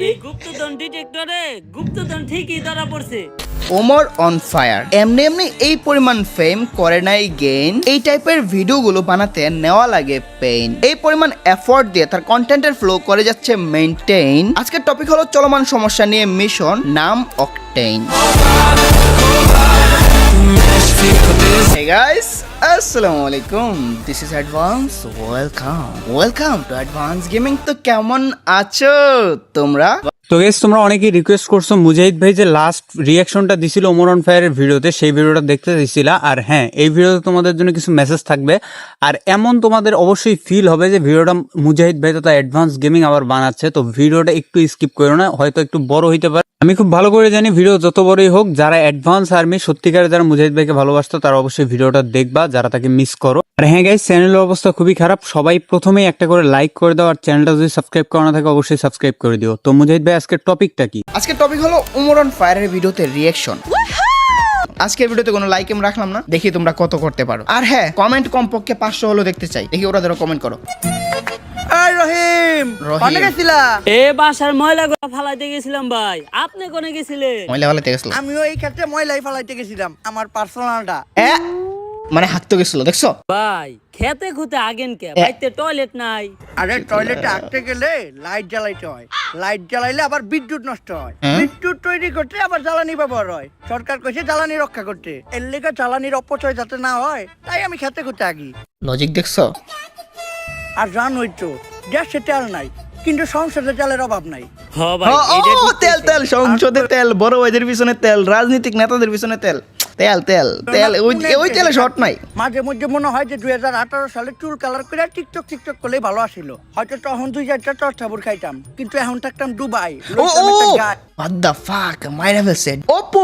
এই গুপ্তধন ডিটেক্টরে গুপ্তধন ঠিকই ধরা পড়ছে। ওমর অন ফায়ার এমনি এই পরিমাণ ফেম করে নাই গেইন। এই টাইপের ভিডিওগুলো বানাতে নেওয়া লাগে পেইন। এই পরিমাণ এফোর্ট দিয়ে তার কন্টেন্টের ফ্লো করে যাচ্ছে মেইনটেইন। আজকের টপিক হলো চলমান সমস্যা নিয়ে মিশন, নাম অকটেইন। Hey guys, আসসালামু আলাইকুম, this is advance. Welcome to advance gaming. তো কেমন আছো তোমরা? তো গাইস, তোমরা অনেকেই রিকোয়েস্ট করছো মুজাহিদ ভাই যে লাস্ট রিয়াকশনটা দিছিল ওমর অন ফায়ারের ভিডিওতে, সেই ভিডিওটা দেখতে দিছিলা। আর হ্যাঁ, এই ভিডিওতে তোমাদের জন্য কিছু মেসেজ থাকবে। আর এমন তোমাদের অবশ্যই ফিল হবে যে ভিডিওটা মুজাহিদ ভাই তথা অ্যাডভান্স গেমিং আবার বানাচ্ছে। তো ভিডিওটা একটু স্কিপ করো না, হয়তো একটু বড় হইতে পারে। আমি খুব ভালো করে জানি ভিডিও যত বড়ই হোক, যারা অ্যাডভান্স আর্মি সত্যিকারে যারা মুজাহিদ ভাইকে ভালোবাসতো তারা অবশ্যই ভিডিওটা দেখবা, যারা তাকে মিস করো। আর হ্যাঁ গাইস, চ্যানেলের অবস্থা খুবই খারাপ, সবাই প্রথমেই একটা করে লাইক করে দাও। আর চ্যানেলটা যদি সাবস্ক্রাইব করা না থাকে অবশ্যই সাবস্ক্রাইব করে দিও। তো মুজাহিদ ভাই, আজকের টপিকটা কি? আজকের টপিক হলো ওমর অন ফায়ারের ভিডিওতে রিয়াকশন। আজকের ভিডিওতে কোনো লাইক আমি রাখলাম না, দেখি তোমরা কত করতে পারো। আর হ্যাঁ, কমেন্ট কমপক্ষে 500 হলো দেখতে চাই, দেখি ওরা ধরো কমেন্ট করো। রহিম কোনে গেছিলা? বাসার ময়লাগুলো ফালাইতে গেছিলাম ভাই। আপনি কোনে গেছিলেন? ময়লা ফালাইতে গেছিলাম। আমিও এই ক্ষেত্রে ময়লাই ফালাইতে গেছিলাম, আমার পার্সোনালটা। মানে হাঁকতে গেছিল, দেখছো ভাই খেতে খুঁতে আগেন কে? বাইতে টয়লেট নাই। আরে টয়লেটে আটকে গেলে লাইট জ্বালাইতে হয়, লাইট জ্বালাইলে আবার বিদ্যুৎ নষ্ট হয়, বিদ্যুৎ তৈরি করতে আবার জ্বালানি ব্যবহার হয়। সরকার কইছে জ্বালানি রক্ষা করতে, এর লেগে জ্বালানির অপচয় যাতে না হয় তাই আমি খেতে খুঁতে আগি। লজিক দেখছো? আর জানোই তো গ্যাসে তেল নাই, কিন্তু সংসদে তেলের অভাব নাই। হ ভাই, তেল তেল সংসদে তেল, বড় ভাইদের পিছনে তেল, রাজনীতিক নেতাদের পিছনে তেল, তেল তেল তেল, ওই তেলে শর্ট নাই। মাঝে মধ্যে মনে হয় যে 2018 সালে চুল কালার করে টিকটক করলেই ভালো আসিল। হয়তো তখন 2-4টা টর্চাবুর খাইতাম, কিন্তু এখন থাকতাম দুবাই। What the fuck? মাইরা ফেলছে। ওপো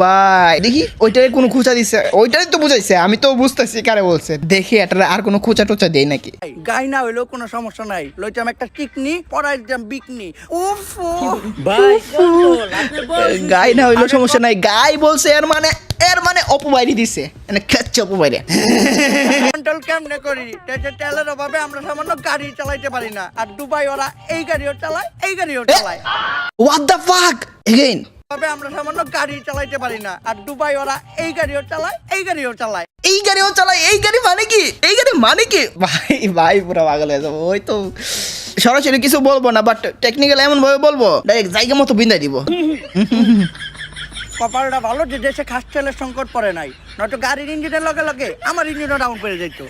ভাই দেখি ওইটারে কোনো খুঁচা দিছে, ওইটাই তো বুঝাইছে। আমি তো বুঝতেছি কারে বলছে। দেখি এটা আর কোনো খুঁচা টোচা দেই নাকি। গাই না হইলেও কোনো সমস্যা নাই, লইতাম একটা টিকনি, পরাই দিতাম বিকনি। উফ ভাই আপনি বলছেন গাই না হইলেও সমস্যা নাই, গাই বলছে এর মানে অপু বাইরে দিছে, মানে খাচ্ছে অপু বাইরে। কন্ট্রোল কেমনে করি? তেলের অভাবে আমরা সামান্য গাড়ি চালাইতে পারি না, আর দুবাই ওরা এই গাড়িও চালায়, এই গাড়িও চালায়। What the fuck? Again? আমরা সামান্য গাড়ি চালাইতে পারি না, আর দুবাই ওরা এই গাড়িও চালায়, এই গাড়িও চালায়। এই গাড়িও চালায়, এই গাড়ি মানে কি? এই গাড়ি মানে কি? ভাই পুরো পাগল হয়ে যাবো। ওই তো সরাসরি কিছু বলবো না, বাট টেকনিক্যাল এমন ভাবে বলবো ডাইরেক্ট জায়গা মতো বিন্দাই দিব। কপালটা ভালো যে দেশে খাস তেলের সংকট পড়ে নাই, নয়তো গাড়ির ইঞ্জিনের লগে লগে আমার ইঞ্জিনও ডাউন করে যেত।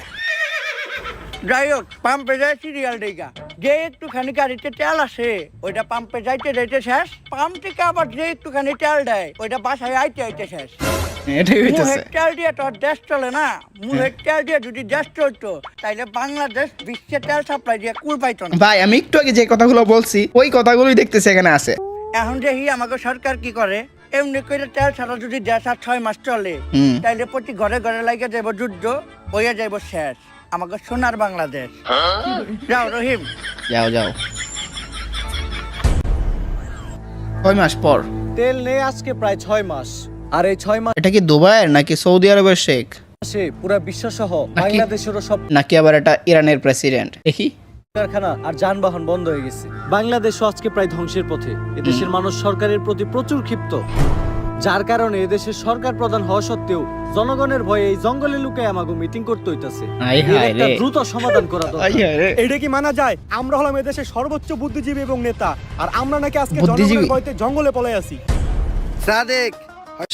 যাই হোক, পাম্পে যায় সিরিয়াল ডেগা, যে একটুখানি গাড়িতে তেল আসে ওইটা পাম্পে যাইতে শেষ, পাম্প থেকে আবার যে একটুখানি তেল দেয় ওইটা বাসায় আইতে শেষ। এটাই হইতেছে। মুহের তেল দিয়ে তো আর দেশ চলে না। মুহের তেল দিয়ে যদি দেশ চলতো তাইলে বাংলাদেশ বিশ্বে তেল সাপ্লাই দিয়ে কুল পাইতো না। ভাই আমি একটু আগে যে কথাগুলো বলছি ওই কথাগুলোই দেখতেছি এখানে আছে। এখন দেখি আমাকে সরকার কি করে, এমনি করে তেল ছাড়া যদি দেশ আর 6 মাস চলে তাইলে প্রতি ঘরে ঘরে লাগে যাইব যুদ্ধ, হইয়া যাইব শেষ আমাকে সোনার বাংলাদেশ। যাও রহিম, যাও 6 মাস পর তেল নেই আজকে প্রায় 6 মাস। আর এই 6 এটা কি দুবাইয়ের নাকি সৌদি আরবের শেখ, মাসে পুরো বিশ্ব সহ বাংলাদেশেরও সব নাকি আবার এটা ইরানের প্রেসিডেন্ট? দেখি কারখানা আর যানবাহন বন্ধ হয়ে গেছে। বাংলাদেশও আজকে প্রায় ধ্বংসের পথে। এদেশের মানুষ সরকারের প্রতি প্রচুর ক্ষিপ্ত, যার কারণে এদেশের সরকার প্রধান হওয়া সত্ত্বেও জনগণের ভয়ে এই জঙ্গলে লুকায় আমাকে মিটিং করতে হইতাছে। একটা দ্রুত সমাধান করা দরকার। এটা কি মানা যায়? আমরা হলাম এদেশের সর্বোচ্চ বুদ্ধিজীবী এবং নেতা, আর আমরা নাকি আজকে জনগণের ভয়তে জঙ্গলে পলাই আছি। সাদেক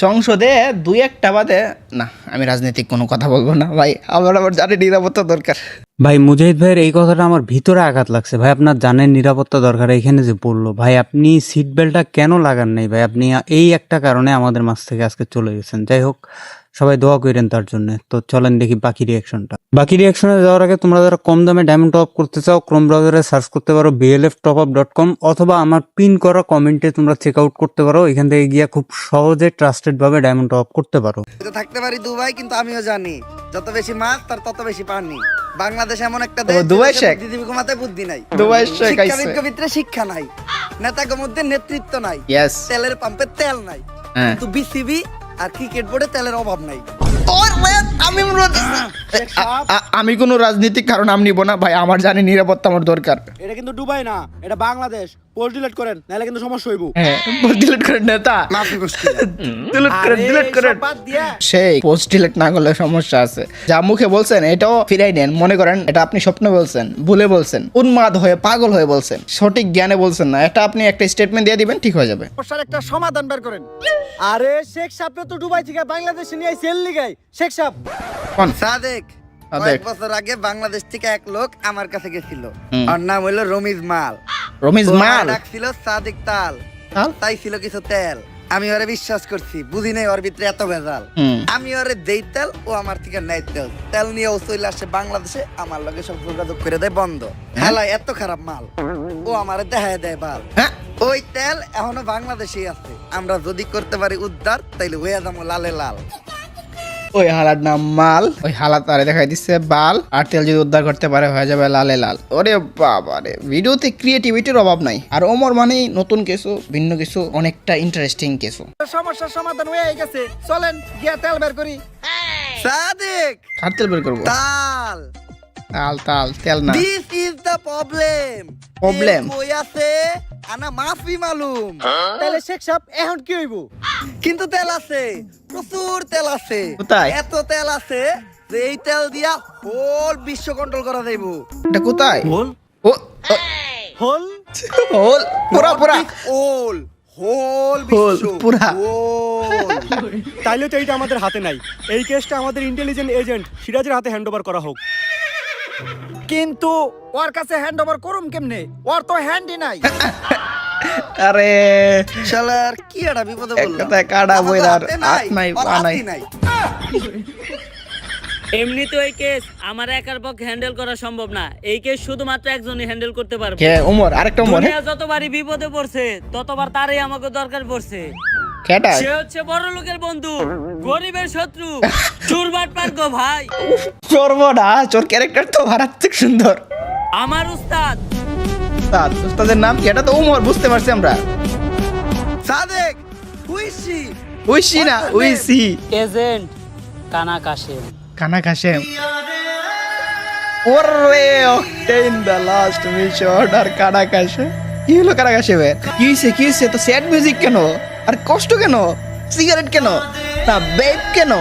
সংসদে 2-1টা বাদে না, আমি রাজনৈতিক কোনো কথা বলবো না ভাই। আমার জানি নিরাপত্তা দরকার। ভাই মুজাহিদ ভাইয়ের এই কথাটা আমার ভিতরে আঘাত লাগছে। ভাই আপনার জানেন নিরাপত্তা দরকার, এখানে যে বললো ভাই আপনি সিট বেল্টটা কেন লাগান নাই ভাই? আপনি এই একটা কারণে আমাদের মাঝ থেকে আজকে চলে গেছেন। যাই হোক, সবাই দোয়া করেন তার জন্য। তো চলেন দেখি বাকি রিয়াকশনটা। বাকি রিয়াকশনে যাওয়ার আগে তোমরা যারা কম দামে ডায়মন্ড টপ আপ করতে চাও, ক্রোম ব্রাউজারে সার্চ করতে পারো blftopUp.com, অথবা আমার পিন করা কমেন্টে তোমরা চেক আউট করতে পারো। এখান থেকে গিয়ে খুব সহজে ট্রাস্টেড ভাবে ডায়মন্ড টপ আপ করতে পারো। থাকতে পারি দুবাই, কিন্তু আমিও জানি যত বেশি মাছ তার তত বেশি পানি। বাংলাদেশ এমন একটা দেশ, দুবাই শেখ বুদ্ধিজীবী ঘুমাতে বুদ্ধি নাই, দুবাই শেখ আইছে, ভিতরে শিক্ষা নাই, নেতাদের মধ্যে নেতৃত্ব নাই, তেলের পাম্পে তেল নাই, কিন্তু বিসিবি আর ক্রিকেট বোর্ডে তেলের অভাব নাই। আমি কোনো রাজনীতিক কারণ নাম নিব না ভাই, আমার জানি নিরাপত্তা আমার দরকার। এটা কিন্তু দুবাই না, এটা বাংলাদেশ। পোস্ট ডিলিট করেন, নাহলে কিন্তু সমস্যা হইব। হ্যাঁ পোস্ট ডিলিট করেন নেতা, মাফি মুশকিল। ডিলিট করেন। বাদ দিয়া সেই পোস্ট ডিলিট না করলে সমস্যা আছে। যা মুখে বলছেন এটাও ফিরাই নেন। মনে করেন এটা আপনি স্বপ্নে বলছেন, ভুলে বলছেন, উন্মাদ হয়ে পাগল হয়ে বলছেন, সঠিক জ্ঞানে বলছেন না। এটা আপনি একটা স্টেটমেন্ট দিয়ে দিবেন, ঠিক হয়ে যাবে। সমস্যার একটা সমাধান বের করেন। আরে শেখ সাহেব তো দুবাই থেকে বাংলাদেশে নিয়ে সেল লিগাই। শেখ সাহেব কোন সাদেক কয়েক বছর আগে বাংলাদেশ থেকে এক লোক আমার কাছে গেছিল, ওর নাম হইলো রমিজ মাল। রমিজ মাল ডাকছিল সাদেক তাল, তাল? তাই ছিল কিছু তেল। আমি ওরে বিশ্বাস করছি, বুঝি নাই ওর ভিতরে এত ভেজাল। আমি ওরে দেই তেল, ও আমার থেকে নেয় তেল। তেল নিয়ে ও চলে আসে বাংলাদেশে, আমার লগে সব যোগাযোগ করে দেয় বন্ধ। হেলা এত খারাপ মাল, ও আমারে দেখায় দেয় বাল। হ্যাঁ ওই তেল এখনো বাংলাদেশেই আছে। আমরা যদি করতে পারি উদ্ধার, তাইলে হয়ে যাবো লালে লাল। ওই হালার নাম মাল, ওই হালা তারে দেখাই দিচ্ছে বাল, আর তেল যদি উদ্ধার করতে পারে হয়ে যাবে লালে লাল। ওরে বাবা রে, ভিডিওতে ক্রিয়েটিভিটির অভাব নাই। আর ওমর মানেই নতুন কিছু, ভিন্ন কিছু, অনেকটা ইন্টারেস্টিং কিছু। সমস্যার সমাধান হয়ে গেছে, চলেন গিয়া তেল বের করি। সাদেক আর তেল বের করবো? তাল, তাল তাল তেল না। This is the problem. Problem? কই আছে আনা মাফি মালুম। তাহলে শেখ সাহেব এখন কি হইব? কিন্তু তেল আছে, প্রচুর তেল আছে। কোথায়? এত তেল আছে যে এই তেল দিয়া হোল বিশ্ব কন্ট্রোল করা যাইব। এটা কোথায়? ও ও, হল হোল পুরা পুরা হোল হোল হোল, বিশ্ব পুরা। হোল। তাইলে তো এইটা আমাদের হাতে নাই। এই কেসটা আমাদের ইন্টেলিজেন্ট এজেন্ট সিরাজের হাতে হ্যান্ড ওভার করা হোক। কিন্তু ওর কাছে হ্যান্ড ওভার করুম কেমনে? ওর তো হ্যান্ডই নাই। আরে শালার কি একটা বিপদে এক বললাম। কথায় কাটা আমার তো বইরার হাতে হাত নাই, ওর পা নাই। হাতই নাই। এমনি তো এই কেস আমার একার পক্ষে হ্যান্ডেল করা সম্ভব না। এই কেস শুধুমাত্র একজনই হ্যান্ডেল করতে পারবে। কে ওমর? আরেকটা ওমর? দুনিয়া যতবারই বিপদে পড়ছে ততবার তারই আমাকে দরকার পড়ছে। কেটা? সে হচ্ছে বড় লোকের বন্ধু, গরিবের শত্রু, চুরবাট পার্ক ভাই। চোরবনা, চোর ক্যারেক্টার তো মারাত্মক সুন্দর। আমার উস্তাদ। উস্তাদ, উস্তাদের নাম কি? এটা তো ওমর, বুঝতে পারছি আমরা। সাদেক উইসি উইসি না, উইসি। এজেন্ট কানা কাশেম। কানা কাশেম। ওরে অক্টেইন দ্য লাস্ট মিশন আর কানা কাশেম। কি হলো কানা কাশেমের? কি হইছে কি হইছে? তো স্যাড মিউজিক কেন? আর কষ্ট কেন? সিগারেট কেন? না বেব কেন?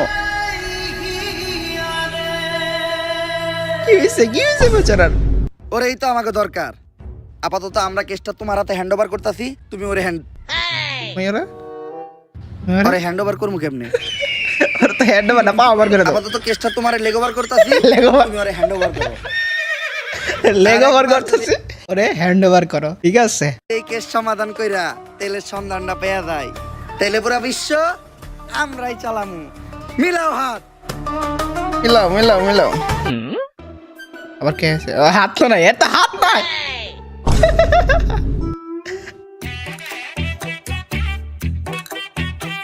কি হইছে কি হইছে বেচারার? ওরে এই তো আমাকে দরকার। আপাতত আমরা কেসটা তোমার হাতে হ্যান্ড ওভার করতেছি, তুমি ওরে মেয়েরা ওরে হ্যান্ড ওভার করবো কেমনে? আর তো হেড বানা পা ওভার করে দাও। আপাতত কেসটা তোমার লেগ ওভার করতেছি, leg over? তুমি ওরে হ্যান্ড ওভার করো। লেগ ওভার করতেছে, ওরে হ্যান্ড ওভার করো, ঠিক আছে? এই কেস সমাধান কইরা তেলের সন্ধানটা পেয়ে যায়, তেলে পুরা বিশ্ব আমরাই চালামু। মিলাও হাত। মিলাও মিলাও মিলাও। আবার কে আছে? ও, হাত তো নাই, এত হাত নাই।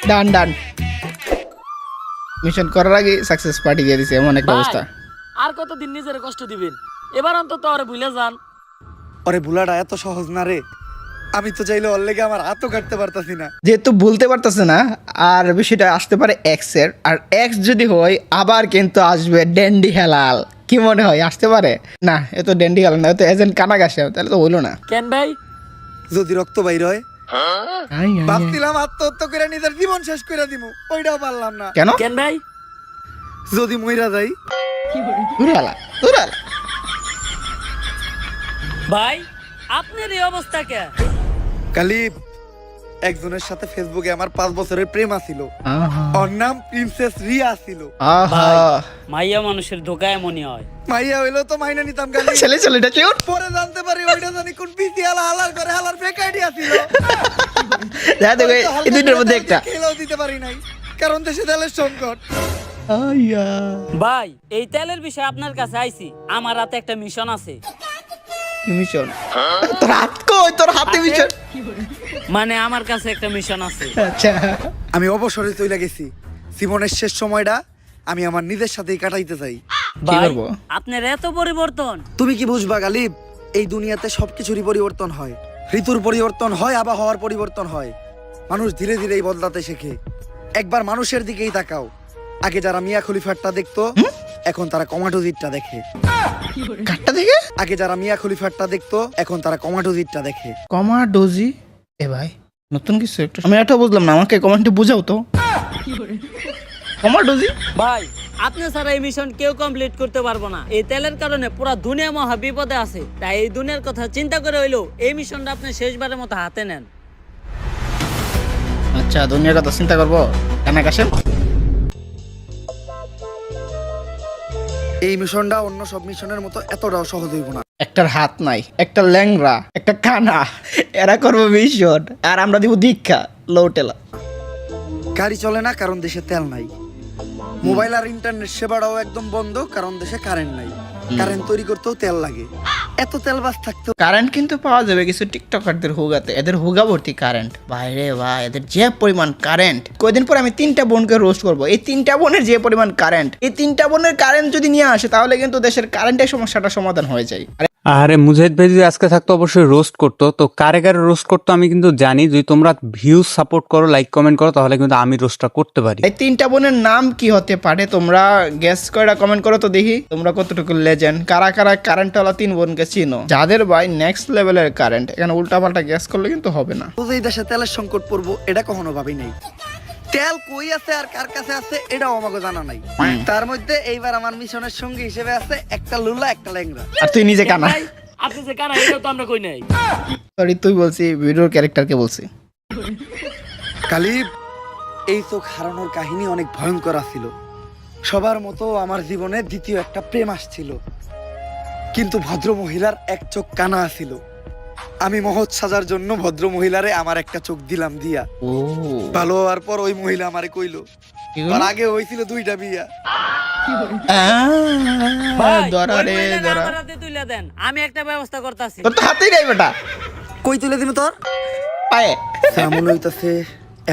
ডান ডান। মিশন করার আগে সাকসেস পার্টি দিয়ে দিছে, এমন একটা অবস্থা। আর কতদিন নিজের কষ্ট দিবেন? এবার অন্তত আরে ভুলে যান। ওরে ভুলাটা এত সহজ না রে। আমি তো চাইলে ওর লেগে আমার হাতও কাটতে পারতাছি না। যেহেতু ভুলতে পারতেছে না, আর বিষয়টা আসতে পারে এক্স এর, আর এক্স যদি হয় আবার কিন্তু আসবে ড্যান্ডি হেলাল। কি মনে হয় আসতে পারে? না, এ তো ড্যান্ডি হেলাল না, এ তো এজেন্ট কানা কাশে, তাহলে তো হইলো না। কেন ভাই? যদি রক্ত বাইর হয়, ভাবছিলাম আত্মহত্যা করে নিজের জীবন শেষ করে দিমু, ওইটাও পারলাম না। কেন? কেন ভাই? যদি মইরা যাই। দুরালা দুরালা। ভাই আপনার এই অবস্থা কে? কালিব, একজনের সাথে ফেসবুকে আমার 5 বছরের প্রেম আছিল। ওর নাম প্রিন্সেস রিয়া ছিল। আহা, মাইয়া মানুষের ধোকা এমনই হয়। মাইয়া হইলো তো মাইনা নিতাম কালিব। ছেলে ছেলেটা কিউট। পরে জানতে পারি ওইটা জানি কোন পিসি হালার করে হালার ফেক আইডিয়া ছিল। দেখা দেখো এই দুইটার মধ্যে একটা। খেলেও দিতে পারি নাই, কারণ দেশে তেলের সংকট। আইয়া, ভাই এই তেলের বিষয়ে আপনার কাছে আইছি, আমার হাতে একটা মিশন আছে। কি মিশন? তোর হাত কই? তোর হাতে মিশন? মানে আমার কাছে একটা মিশন আছে। আচ্ছা, আমি অবসরে চলে গেছি। জীবনের শেষ সময়টা আমি আমার নিজের সাথেই কাটাইতে চাই। কি ভাই করবো? আপনার এত পরিবর্তন। তুমি কি বুঝবা গালিব? এই দুনিয়াতে সবকিছুরই পরিবর্তন হয়। ঋতুর পরিবর্তন হয়, আবহাওয়ার পরিবর্তন হয়। মানুষ ধীরে ধীরেই বদলাতে শেখে। একবার মানুষের দিকেই তাকাও, আগে যারা মিয়া খলিফারটা দেখতো এখন তারা কমাটোজিটটা দেখে। কাটটা দেখে আগে যারা মিয়া খলিফারটা দেখতো এখন তারা কমাটোজিটটা দেখে। কমাডোজি। এ ভাই নতুন কিছু একটা আমি এটা বুঝলাম না, আমাকে কমেন্টে বুঝাও তো। কমাডোজি ভাই আপনি ছাড়া এই মিশন কেউ কমপ্লিট করতে পারবো না। এই তেলের কারণে পুরো দুনিয়া মহা বিপদে আছে। তাই এই দুনিয়ার কথা চিন্তা করে হইলো এই মিশনটা আপনি শেষবারের মতো হাতে নেন। আচ্ছা দুনিয়ার কথা চিন্তা করবো, কেন কাশেম? এই মিশনটা অন্য সব মিশনের মতো এতটাও সহজ হইব না। একটার হাত নাই, একটা ল্যাংরা, একটা কানা, এরা করবো মিশন আর আমরা দিব দীক্ষা লোটেলা। গাড়ি চলে না কারণ দেশে তেল নাই। মোবাইল আর ইন্টারনেট সেবাটাও একদম বন্ধ কারণ দেশে কারেন্ট নাই। কারেন্ট তৈরি করতেও তেল লাগে। এত তেল বাস থাকতেও কারেন্ট কিন্তু পাওয়া যাবে কিছু টিকটকারদের হুগাতে, এদের হুগা ভর্তি কারেন্ট। বাইরে ভাই এদের যে পরিমাণ কারেন্ট, কয়দিন পর আমি 3টা বোনকে রোস্ট করবো। এই 3টা বোনের যে পরিমাণ কারেন্ট, এই 3টা বোনের কারেন্ট যদি নিয়ে আসে তাহলে কিন্তু দেশের কারেন্টের সমস্যাটা সমাধান হয়ে যায়। আরে মুজাহিদ ভাই যদি আজকে থাকতো অবশ্যই রোস্ট করতো। তো কারে কারে রোস্ট করতো আমি কিন্তু জানি। যদি তোমরা ভিউজ সাপোর্ট করো, লাইক কমেন্ট করো, তাহলে কিন্তু আমি রোস্টটা করতে পারি। এই 3টা বোনের নাম কি হতে পারে তোমরা গেস করে কমেন্ট করো তো দেখি তোমরা কতটুকু লেজেন্ড। কারা কারা কারেন্টওয়ালা 3 বোনকে চিনো, যাদের ভাই নেক্সট লেভেলের কারেন্ট। এখানে উল্টাপাল্টা গেস করলে কিন্তু হবে না। তো এই দেশে তেলের সংকট পড়বো এটা কখনো ভাবি নাই। তেল কই আছে আর কার কাছে আছে এটাও আমাকে জানা নাই। তার মধ্যে এইবার আমার মিশনের সঙ্গী হিসেবে আছে একটা লুলা একটা ল্যাংড়া। আর তুই নিজে কানা। ভাই, আপনি যে কানা এটা তো আমরা কই নাই। সরি তুই বলছি, ভিডিওর ক্যারেক্টারকে বলছি। কালিব, এই চোখ হারানোর কাহিনী অনেক ভয়ঙ্কর ছিল। সবার মতো আমার জীবনে দ্বিতীয় একটা প্রেম আসছিল, কিন্তু ভদ্র মহিলার এক চোখ কানা ছিল। আমি মহৎ সাজার জন্য ভদ্র মহিলারে আমার একটা চোখ দিলাম দিয়া। ও ভালো হওয়ার পর ওই মহিলা আমারে কইলো তার আগে হয়েছিল 2টা বিয়া। ভাই, ধরা ওই রে মহিলাটা ধরা। আমার হাতে তুইলা দেন, আমি একটা ব্যবস্থা করতেছি। তোর তো হাতেই নাই বেটা, কই তুলে দিন তোর পায়ে তেমন হইতাছে।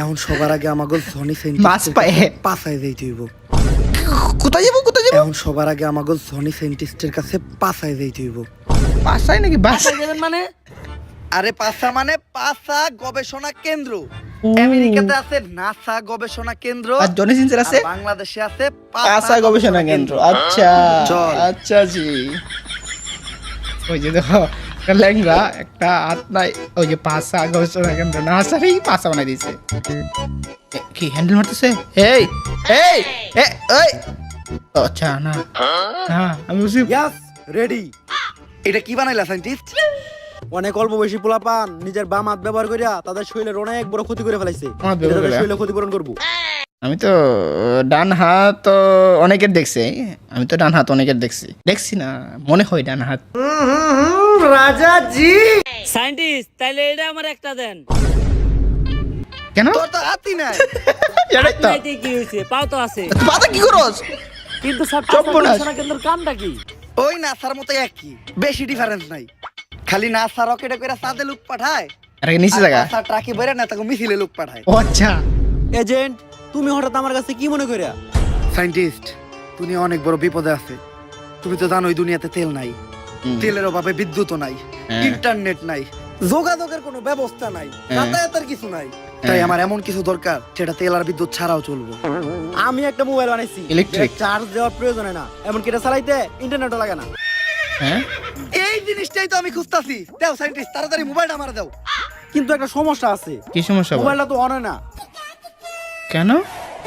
এখন সবার আগে আমাকে জনি মাছ পায়ে। পাছায় যাইতে হইব। কোথায় যাবো কোথায় যাবো? এখন সবার আগে আমাকে জনি সাইন্টিস্টের কাছে পাছায় যাইতে হইব। বাসায় নাকি বাসায়? বাসায় যাবেন মানে? আরে পাসা মানে পাসা গবেষণা কেন্দ্র। আমেরিকাতে আছে নাসা গবেষণা কেন্দ্র, আর জনি সিনসের আছে আর বাংলাদেশে আছে পাসা গবেষণা কেন্দ্র। আচ্ছা চল। আচ্ছা জি। ওই যে দেখো একটা ল্যাংরা, একটা হাত নাই, ওই যে পাসা গবেষণা কেন্দ্র না সারি পাসা বানাই দিয়েছে। কি হ্যান্ডেল মারতেছে? এই এই এই ওই আচ্ছা না না আমি বুঝি। ইয়াস রেডি। এটা কি বানাইলা সাইন্টিস্ট? অনেক অল্প বয়সী পোলাপান নিজের বাম হাত ব্যবহার করিয়া তাদের শরীরের অনেক বড় ক্ষতি করে ফেলাইছে। হাত ব্যবহার কইরা? শরীরে ক্ষতিপূরণ করবো। আমি তো ডান হাত তো অনেকের দেখছি, আমি তো ডান হাত অনেকের দেখছি না, মনে হয় ডান হাত। রাজা জি সায়েন্টিস্ট, তাইলে এটা আমার একটা দেন। কেন? তোর তো হাতই নাই। এটাই তো। নাইতে কি হইছে? পাও তো আছে। পাতা কি করছ? কিন্তু স্যার চুপ করো। কেন্দ্রের কামটা কি? ওই নাসার মতো একই, বেশি ডিফারেন্স নাই। খালি নাসা রকেটে করে চাঁদে লোক পাঠায়, আরে নিচে জায়গা। নাসা ট্রাকে বেরে না তাকে মিছিলে লোক পাঠায়। ও আচ্ছা। এজেন্ট, তুমি হঠাৎ আমার কাছে কি মনে করিয়া? সাইন্টিস্ট, তুমি অনেক বড় বিপদে আছে। তুমি তো জানো এই দুনিয়াতে তেল নাই, তেলের অভাবে বিদ্যুৎ নাই, হ্যাঁ। ইন্টারনেট নাই, যোগাযোগের কোনো ব্যবস্থা নাই, যাতায়াতের কিছু নাই। তাই আমার এমন কিছু দরকার যেটা তেল আর বিদ্যুৎ ছাড়াও চলবে। আমি একটা মোবাইল বানাইছি, Electric? চার্জ দেওয়ার প্রয়োজন হয় না, এমনকি এটা চালাইতে ইন্টারনেটও লাগে না। হ্যাঁ এই জিনিসটাই তো আমি খুঁজতাছি। দাও সাইন্টিস্ট, তাড়াতাড়ি মোবাইলটা আমার দাও। কিন্তু একটা সমস্যা আছে, কি সমস্যা বল? মোবাইলটা তো অন হয় না। কেন?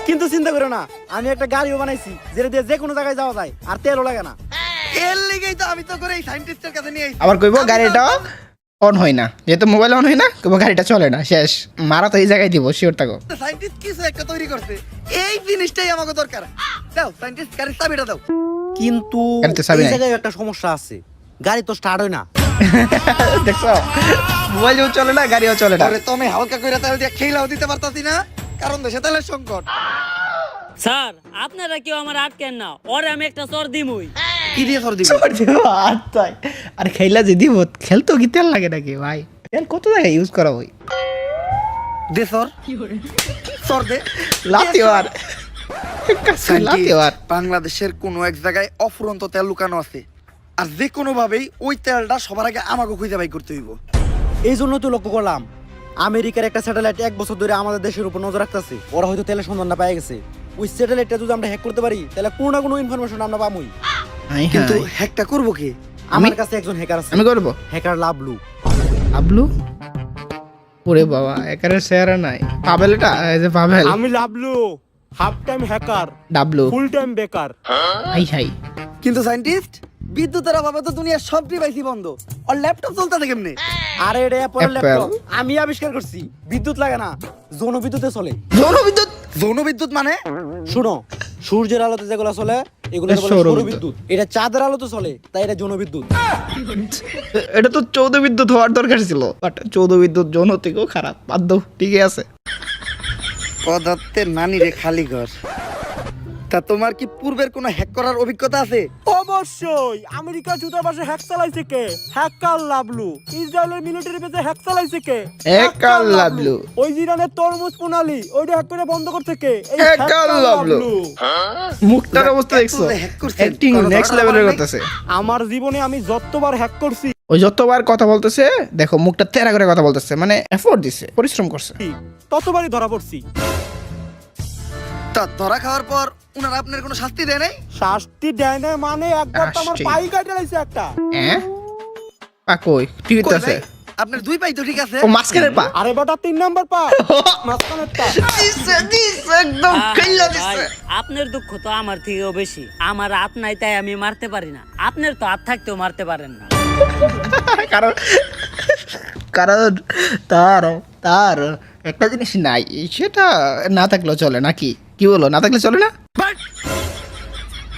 কিন্তু চিন্তা করো না, আমি একটা গাড়িও বানাইছি যেটা দিয়ে যে কোনো জায়গায় যাওয়া যায় আর তেলও লাগে না। এর লিগেই তো আমি তো করে এই সাইন্টিস্টের কাছে নিয়ে আইছি। আবার কইবো গাড়িটা অন হয় না, যেহেতু মোবাইল অন হয় না, কইবো গাড়িটা চলে না, শেষ। মারা তো এই জায়গায় দিব, শিওর থাকো। সাইন্টিস্ট কিছু একটা তৈরি করছে, এই জিনিসটাই আমাকে দরকার। দাও সাইন্টিস্ট, গাড়ির চাবিটা দাও। কিন্তু গাড়িতে চাবি এই নাই। জায়গায় একটা সমস্যা আছে, গাড়ি তো স্টার্ট হয় না। দেখছো, মোবাইলও চলে না, গাড়িও চলে না। আরে তুমি হালকা কইরা তেল দিয়ে খেলাও দিতে পারতাছি না, কারণ দেশে তেলের সংকট। স্যার, আপনারা কেউ আমার আটকেন না, ওরে আমি একটা চর দিমুই। কি দিয়ে সর দিবি? চোর দিব আত্মাই। আর খেলা যে দিব, খেলতেও কি তেল লাগে নাকি ভাই? তেল কত জায়গায় ইউজ করা হয়। দে সর, সর দে। লাতিওয়ার লাতিওয়ার। বাংলাদেশের কোন এক জায়গায় অফুরন্ত তেল লুকানো আছে, আর যে কোনো ভাবেই ওই তেলটা সবার আগে আমাকে খুঁজে বাই করতে হইব। এই জন্য তো লক্ষ্য করলাম আমেরিকার একটা স্যাটেলাইট 1 বছর ধরে আমাদের দেশের উপর নজর রাখতেছে। ওরা হয়তো তেলের সন্ধানটা পেয়ে গেছে। ওই স্যাটেলাইটটা যদি আমরা হ্যাক করতে পারি তাহলে কোনো না কোনো ইনফরমেশন আমরা পামুই। কিন্তু হ্যাকটা করবো কি? আমার কাছে একজন হ্যাকার আছে, আমি করব। হ্যাকার লাভলু। আবলু ওরে বাবা একারে শেয়ার নাই পাবেল, এটা এই যে পাবেল। আমি Lovelu, half time hacker, Dablu full time বেকার। Hi hi. কিন্তু সায়েন্টিস্ট, বিদ্যুতের অভাবে তো দুনিয়ার সব ডিভাইসই বন্ধ। আর ল্যাপটপ চলতেছে কেমনে? আরে এটা অ্যাপল Apple। ল্যাপটপ আমি আবিষ্কার করছি। বিদ্যুৎ লাগে না, যৌন বিদ্যুতে চলে। জনবিদ্যুৎ। যৌন বিদ্যুৎ মানে? শুনো, সূর্যের আলোতে যেগুলো চলে এগুলো বলে সৌর সৌর বিদ্যুৎ। এটা চাঁদের আলোতে চলে, তাই এটা যৌন বিদ্যুৎ। এটা তো চৌদ্দ বিদ্যুৎ হওয়ার দরকার ছিল, বাট চৌদ্দ বিদ্যুৎ যৌন থেকেও খারাপ। বাদ দাও, ঠিকই আছে। পদার্থের নানি রে খালি ঘর। তা তোমার কি পূর্বের কোনো হ্যাক করার অভিজ্ঞতা আছে? অবশ্যই। আমেরিকা দূতাবাসে হ্যাক চালাইছে কে? হ্যাকার লাভলু। ইসরায়েলের মিলিটারি বেসে হ্যাক চালাইছে কে? হ্যাকার লাভলু। ওই ইরানের তরমুজ প্রণালী ওইটা হ্যাক করে বন্ধ করতে কে? এই হ্যাকার লাভলু। মুখটার অবস্থা দেখছো? হ্যাক করছেন? অ্যাক্টিং কোনো নেক্সট ধারণা লেভেলের নাই? করতেছে। আমার জীবনে আমি যতবার হ্যাক করছি ওই যতবার কথা বলতেছে দেখো, মুখটা তেরা করে কথা বলতেছে, মানে এফোর্ট দিছে, পরিশ্রম করছে। ততবারই ধরা পড়ছি। তা ধরা খাওয়ার পর উনারা আপনার কোনো শাস্তি দেয় নাই? শাস্তি দেয় না মানে একবার তো আমার শাস্তি। পাই কাটে লাইছে একটা। হ্যাঁ পা কই ঠিক কই আছে? ভাই, আপনার দুই পাই তো ঠিক আছে। ও মাঝখানের পা। আরে বেটা 3 নাম্বার পা, মাঝখানেরটা। দিছে একদম খাইলা ভাই, দিছে। আপনার দুঃখ তো আমার থেকেও বেশি। আমার হাত নাই তাই আমি মারতে পারি না। আপনার তো হাত থাকতেও মারতে পারেন না। কারণ কারণ তার তার একটা জিনিস নাই, সেটা না থাকলেও চলে নাকি? কি বলো, না থাকলে চলে না?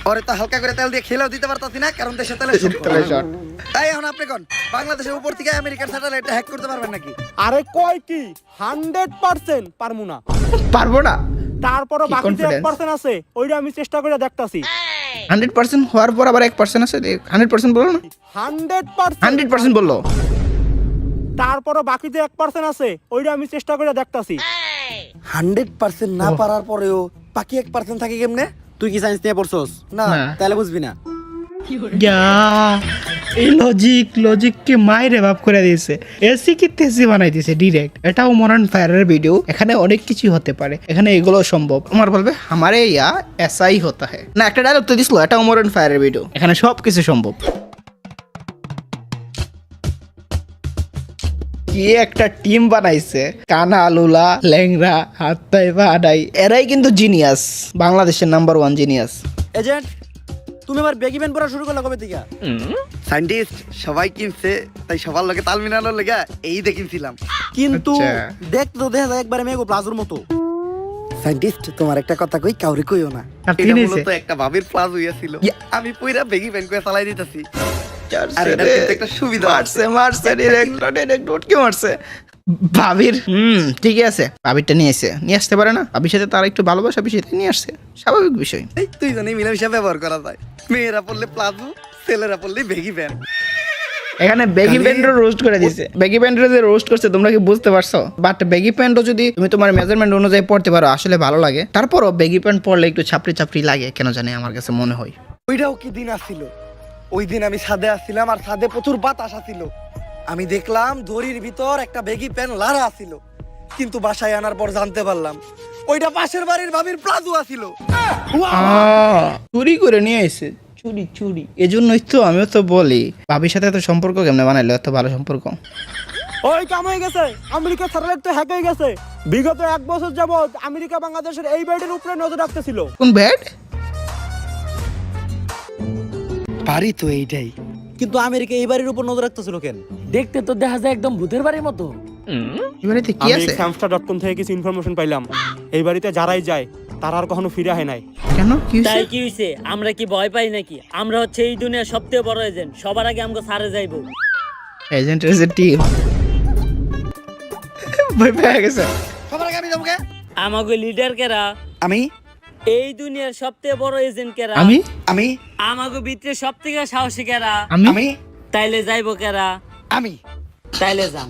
ওরে তো হালকা করে তেল দিয়ে খেলেও দিতে পারতাছি না, কারণ দেশে তেলের তাহলে শট। তাই এখন আপনি কোন বাংলাদেশের উপর থেকে আমেরিকার স্যাটেলাইটটা হ্যাক করতে পারবেন নাকি? আরে কয় কি 100% পারমু না। পারবো না। তারপরও কি বাকি যে confidence? 1% আছে ওইটা আমি চেষ্টা করে দেখতাছি। 100% হওয়ার পর আবার 1% আছে, 100% বলো না? 100%। 100% বললো। তারপরও বাকি যে 1% আছে ওইটা আমি চেষ্টা করে দেখতাছি। 100% না পারার পরেও বাকি 1% থাকে কেমনে? তুই কি সায়েন্স নিয়ে পড়ছস? না। না। তাহলে বুঝবি না। এই লজিককে মাইরে বাপ করে দিয়েছে। এসি কি তেসি বানাই দিয়েছে ডিরেক্ট। এটাও মরান ফায়ারের ভিডিও, এখানে অনেক কিছু হতে পারে, এখানে এগুলো সম্ভব। আমার বলবে আমারে ইয়া এসাই হতা হ্যায় না, একটা ডায়লগ তো দিছিল, এটাও মরান ফায়ারের ভিডিও, এখানে সব কিছু সম্ভব। কি একটা টিম বানাইছে, কানা লুলা ল্যাংরা হাত্তাই বাডাই, এরাই কিন্তু জিনিয়াস, বাংলাদেশের নাম্বার 1 জিনিয়াস। এজেন্ট, তুমি আবার বেগি প্যান্ট পরা শুরু করলা কবে থেকে? সায়েন্টিস্ট সবাই কিনছে, তাই সবার লগে তাল মিলানোর লেগে এই দেখিনছিলাম। কিন্তু আচ্ছা। দেখতে তো দেখা যায় একবারে মেগো প্লাজোর মতো। সায়েন্টিস্ট তোমার একটা কথা কই, কাউরে কইও না। আর এটা চিনিছে? মূলত একটা ভাবির প্লাজ হইয়াছিল। ইয়া। আমি পুরা বেগি প্যান্ট করে চালাই দিতেছি। আর এটা কিন্তু একটা সুবিধা আছে। মারছে ডিরেক্ট কি মারছে ভাবির। ঠিকই আছে, ভাবিরটা নিয়ে আসতে পারে না? ভাবির সাথে তার একটু ভালোবাসা বিষয়টা নিয়ে আসছে, স্বাভাবিক বিষয়। এই তুই জানি মিলামিশা ব্যবহার করা যায়। মেয়েরা পড়লে প্লাজো, ছেলেরা পড়লে বেগি প্যান্ট। এখানে বেগি প্যান্টও রোস্ট করে দিয়েছে। বেগি প্যান্টও যে রোস্ট করছে তোমরা কি বুঝতে পারছো? বাট বেগি প্যান্টও যদি তুমি তোমার মেজারমেন্ট অনুযায়ী পড়তে পারো আসলে ভালো লাগে। তারপরও বেগি প্যান্ট পরলে একটু ছাপড়ি লাগে, কেন জানি আমার কাছে মনে হয়। ওইটাও কি দিন আসছিল? ওই দিন আমি ছাদে আসছিলাম, আর ছাদে প্রচুর বাতাস আসছিল। আমি দেখলাম দড়ির ভিতর একটা বেগি প্যান্ট লারা আসছিল, কিন্তু বাসায় আনার পর জানতে পারলাম ওইটা পাশের বাড়ির ভাবির প্লাজো আসছিল। চুরি করে নিয়ে এসে চুরি। এজন্যই তো আমিও তো বলি ভাবির সাথে এত সম্পর্ক কেমনে বানাইলো, এত ভালো সম্পর্ক। ওই কাম হয়ে গেছে, আমেরিকা স্যাটেলাইট তো হ্যাক হয়ে গেছে। বিগত 1 বছর যাবত আমেরিকা বাংলাদেশের এই ব্যাটের উপরে নজর রাখতেছিল। কোন ব্যাড? বাড়ি তো এইটাই। কিন্তু আমেরিকা এই বাড়ির উপর নজর রাখতেছিল কেন? দেখতে তো দেখা যায় একদম ভূতের বাড়ির মতো। এবারেতে কি আমি আছে? samstar.com থেকে কিছু ইনফরমেশন পাইলাম। এই বাড়িতে যারাই যায় তারা আর কখনো ফিরে হয় নাই। কেন কি তাই হয়েছে? কি হইছে? আমরা কি ভয় পাই নাকি? আমরা হচ্ছে এই দুনিয়ার সবথেকে বড় এজেন্ট। সবার আগে আমাকে সারে যাইবো। এজেন্টের যে টিম ভয় পেয়ে গেছে। সবার আগে আমি যাবো কে? আমাকে লিডার কেরা? আমি এই দুনিয়ার সবথেকে বড় এজেন্ট কেরা? আমি আমি আমাকে ভিতরে সবথেকে সাহসী কেরা? আমি আমি তাইলে যাইবো কেরা? আমি তাইলে যান।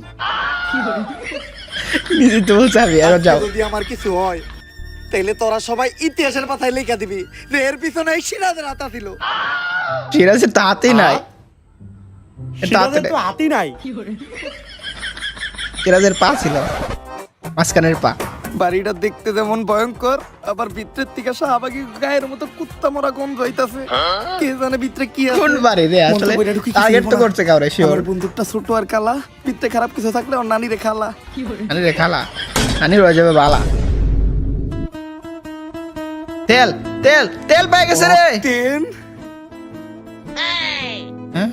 নিজে তো বলছে আমি, আর যাও। যদি আমার কিছু হয় তাইলে তোরা সবাই ইতিহাসের পাতায় লেখা দিবি যে এর পিছনে এই সিরাজের হাত ছিল। সিরাজের তো হাতেই নাই, এটা হাতে সিরাজের তো হাতি নাই। সিরাজের পা ছিল, মাঝখানের পা। বাড়িটা দেখতে যেমন ভয়ঙ্কর, আবার ভিতরের থেকে শাহবাগী গায়ের মতো কুত্তা মরা গন্ধ হইতাছে। কে জানে ভিতরে কি আছে। কোন বাড়ি রে আসলে? মন্ত্র বইটা ঢুকি কিছু টার্গেট তো বলবো না। করছে কাউরে শিওর। আমার বন্দুকটা ছোট আর কালা, ভিতরে খারাপ কিছু থাকলে ওর নানি রে খালা। আনি রে খালা, আনি রয়ে যাবে বালা। তেল তেল তেল পেয়ে গেছে রে। তেন হ্যাঁ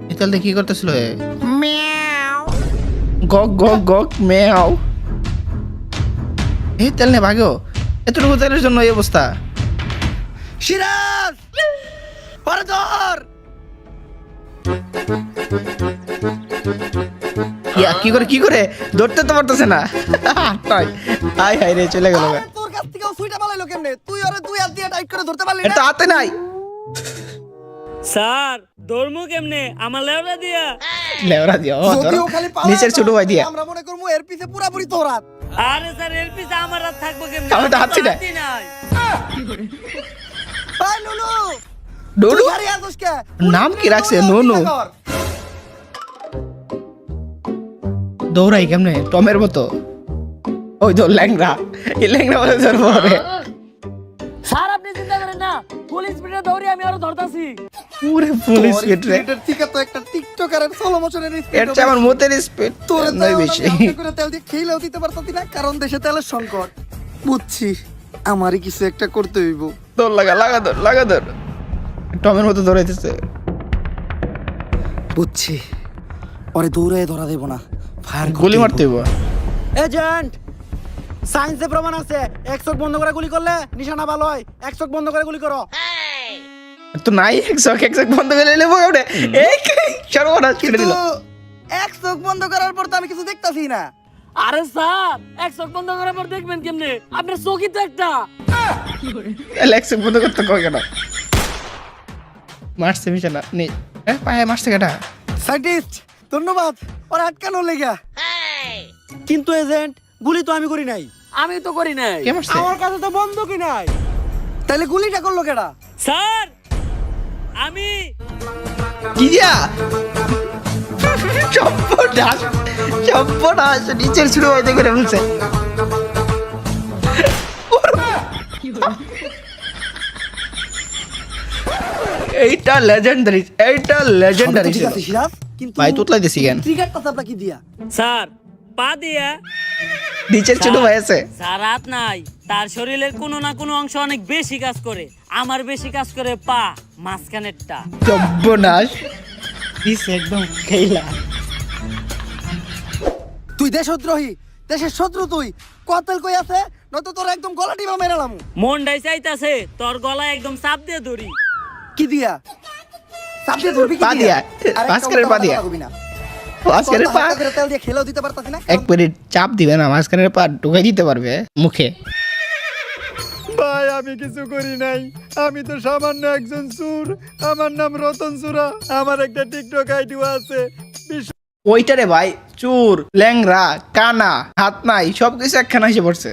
এই তেল দিয়ে কি করতেছিল এ? গক গক গক মেয়াও। এই তেল নে ভাগো, এতটুকু তেলের জন্য এই অবস্থা। সিরাজ পরে ধর। কি করে ধরতে তো পারতেছে না। হাই হাই রে চলে গেল। আরে তোর কাছ থেকে সুইটা পালাইলো কেমনে? তুই ওরে দুই হাত দিয়ে টাইট করে ধরতে পারলি এটা না? তো হাতে নাই। স্যার ধর্ম কেমনে আমার লেওরা দিয়া? লেওরা দিয়া ও ধর। যদিও খালি পালায় নিচের ছোট ভাই দিয়া। আমরা মনে করবো এর পিছে পুরাপুরি তোর হাত। আরে স্যার এর পিছে আমার রাত থাকবো কেমনে? আমি তো হাতছি না। হাতই নাই। ভাই নুনু ডোডু তুই গাড়ি আসিস কে? নাম কি রাখছে? নুনু। দৌড়াই কেমনে টমের মতো? ওই তো ল্যাংড়া, এই ল্যাংড়া বলে ধরবো রে। স্যার আপনি চিন্তা করেন না, ফুল স্পিডে দৌড়ি আমি আরো ধরতাছি। পুরো পুলিশ স্পিড রে। এটার থেকে তো একটা টিকটকারের স্লো মোশনের এর চেয়ে আমার মোতের স্পিড তোর নয় বেশি। করে তেল দিয়ে খেলেও দিতে পারতাছি না, কারণ দেশে তেলের সংকট। বুঝছি, আমারই কিছু একটা করতে হইব। দৌড় লাগা ধর। টমের মতো দৌড়াইতেছে। বুঝছি, পরে দৌড়ে ধরা দেব না, ফায়ার গুলি মারতে হইব। এজেন্ট, সায়েন্সে প্রমাণ আছে এক চোখ বন্ধ করে গুলি করলে নিশানা ভালো হয়। এক চোখ বন্ধ করে গুলি করো। তো নাই এক চোখ বন্ধ করে নেবো কেমনে? এই সর্বনাশ করে দিল। এক চোখ বন্ধ করার পর তো আমি কিছু দেখতাছি না। আরে স্যার এক চোখ বন্ধ করার পর দেখবেন কেমনে? আপনার চোখই তো একটা। তাহলে এক চোখ বন্ধ করতে কয় কেন? মারছে মিশানা নেই। পায়ে মারছে কেটা? সাইন্টিস্ট ধন্যবাদ, ওর আটকানো লেগা। কিন্তু এজেন্ট, গুলি তো আমি করি নাই। আমি তো করি নাই। কে মারছে? আমার কাছে তো বন্দুকই নাই। তাইলে গুলিটা করলো কেডা? স্যার আমি কি দিয়া? চপ্পটাস নিচের শুরু হইতে করে বলছে। এইটা লেজেন্ডারি, ঠিক আছে সিরাজ, কিন্তু ভাই তোতলাই দিছি কেন? ট্রিগারটা চাপলা কি দিয়া? স্যার পা দিয়া। নিচের ছোট ভাই আছে। স্যার হাত নাই, তার শরীরের কোনো না কোনো অংশ অনেক বেশি কাজ করে। আমার বেশি কাজ করে পা, মাঝখানেরটা। চপ্পনাস দিছে একদম খেলা। তুই দেশদ্রোহী, দেশের শত্রু তুই। কতেল কই আছে, নয়তো তোর একদম গলা টিপা মেরালাম। মনটাই চাইতাছে তোর গলায় একদম চাপ দিয়ে ধরি। কি দিয়া? চাপ দিয়ে ধরবি কি পা দিয়া, আরে মাঝখানের একটা পা দিয়া। কথা কবি না। মাঝখানের পা তোর তো হাতে করে তেল দিয়ে খেলেও দিতে পারতাছি না। এক মিনিট চাপ দিবে না, মাঝখানের পা ঢুকাই দিতে পারবে মুখে। ভাই আমি কিছু করি নাই, আমি তো সামান্য একজন চোর। আমার নাম রতন চোরা। আমার একটা টিকটক আইডিও আছে। ওইটারে ভাই চুর, ল্যাংরা, কানা, হাত নাই, সবকিছু একখানা এসে পড়ছে।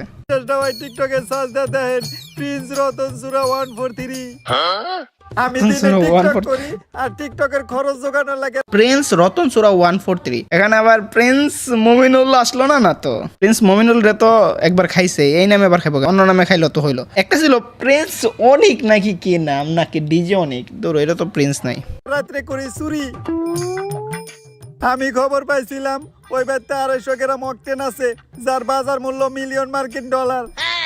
ভাই টিকটকে সার্চ দিয়ে দেখেন প্রিন্স রতন চোরা 143। আমি রতন দিনে চোরা টিকটক 143 করি আর টিকটকের খরচ জোগানোর লাগে। প্রিন্স রতন সুরা 143। এখানে আবার প্রিন্স মমিনুল আসলো না। না তো প্রিন্স মমিনুল রে তো একবার খাইছে, এই নামে আবার খাইবো, অন্য নামে খাইলো তো হইলো। একটা ছিল প্রিন্স অনিক নাকি কি নাম, নাকি ডিজে অনিক, ধরো এটা তো প্রিন্স নাই। রাত্রে করি চুরি। আমি খবর পাইছিলাম ওই বাড়িতে 250 গ্রাম অক্টেন আছে, যার বাজার মূল্য $1,000,000 মার্কিন।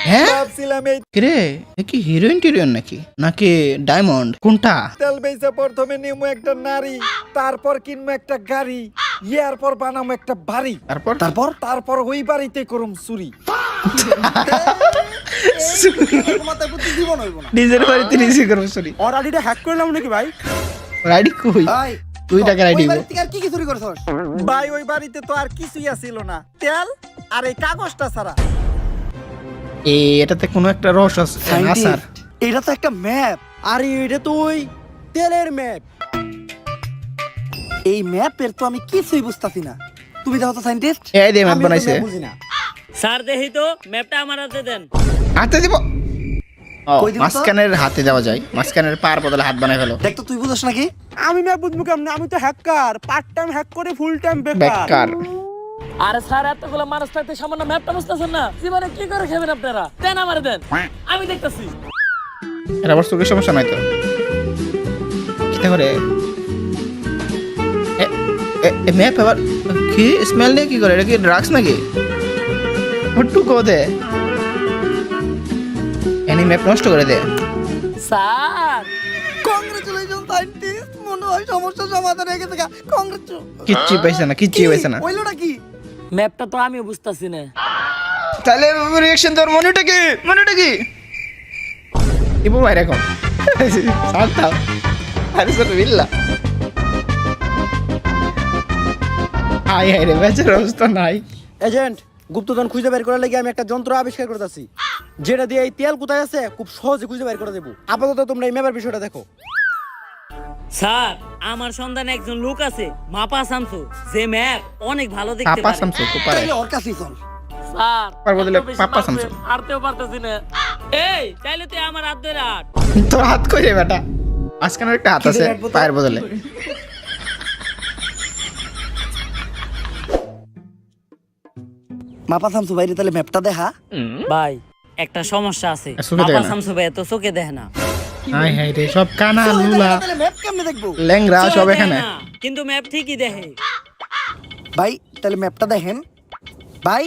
হ্যাঁ ভাবছিলাম এই কিরে, এ কি হিরোইন টিরোইন নাকি ডায়মন্ড কোনটা? তেল বেচে প্রথমে নিমু একটা নারী, তারপর কিনবো একটা গাড়ি, ইয়ার পর বানাবো একটা বাড়ি, তারপর ওই বাড়িতে করুম চুরি। মাথায় বুদ্ধি জীবন হইব না। ডিজের বাড়িতে রিসি করব সরি। ওর আইডিটা হ্যাক করলাম নাকি ভাই? রাইডি কই? ভাই তুই টাকা রাইডি ওই দিব। বাড়ি থেকে আর কি কি চুরি করছস? ভাই ওই বাড়িতে তো আর কিছুই আসিল না, তেল আর এই কাগজটা ছাড়া। এটাতে কোনো একটা রস আছে না স্যার? এটা তো একটা ম্যাপ। আরে এটা তো ওই তেলের ম্যাপ। এই ম্যাপের তো আমি কিছুই বুঝতাছি না। তুমি দেখো তো সাইন্টিস্ট। এই দিয়ে ম্যাপ বানাইছে। বুঝি না। স্যার দেখি তো ম্যাপটা আমার হাতে দেন। হাতে দিব। ও কই দিব তো? মাঝখানের হাতে দেওয়া যায়, মাঝখানের পার বদলে হাত বানাই ফেলো। দেখ তো তুই বুঝছ নাকি? আমি না বুঝবো কেমনে? আমি তো হ্যাকার, পার্ট টাইম হ্যাক করে ফুল টাইম বেকার। বেকার আরে স্যার এতগুলো মানুষ থাকতে সামান্য ম্যাপটা বুঝতেছেন না জীবনে কি করে খাবেন আপনারা দেন আমারে দেন আমি দেখতেছি এটা আবার চোখের সমস্যা নাই তো কিতা করে ম্যাপ আবার কি স্মেল নিয়ে কি করে এটা কি ড্রাগস নাকি ফুটু কো দে এনি ম্যাপ নষ্ট করে দে স্যার কংগ্রেচুলেশন সায়েন্টিস্ট মনে হয় সমস্যা সমাধান হয়ে গেছে কংগ্রেচুলেশন কিচ্ছু পাইছে না কিচ্ছু পাইছে না হইলোটা কি ম্যাপটা তো আমিও বুঝতাছি না তাহলে রিঅ্যাকশন তোর মনেটা কি ইবো বাইরে কম শান্তা আরে সর বিল্লা আই রে বেচার অবস্থা নাই এজেন্ট গুপ্তধন খুঁজে বের করার লাগি আমি একটা যন্ত্র আবিষ্কার করতেছি যেটা দিয়ে এই তেল কোথায় আছে খুব সহজে খুঁজে বের করে দেবো আপাতত তোমরা এই ম্যাপের বিষয়টা দেখো স্যার আমার সন্ধানে একজন লোক আছে মাপা শামসু যে ম্যাপ অনেক ভালো দেখতে পাপা পারে সামসু খুব পারে তাইলে ওর কাছেই চল স্যার পারবো দিলে এত বেশি পাপ্পা মারবেন, শামসু। হারতেও পারতেছি না এই চাইলে তুই আমার হাত ধরে আট তোর হাত কই রে বেটা আজকানের একটা হাত আছে পায়ের বদলে মাপা শামসু ভাইরে তাহলে ম্যাপটা দেখা ভাই একটা সমস্যা আছে চোখে দেখে মাপা না। শামসু ভাই তো চোখে দেখে না হাই হাই রে সব কানা লুলা তাহলে ম্যাপ কেমনে দেখবো ল্যাংরা চোখে সব দেখে এখানে না, কিন্তু ম্যাপ ঠিকই দেখে ভাই তাহলে ম্যাপটা দেখেন ভাই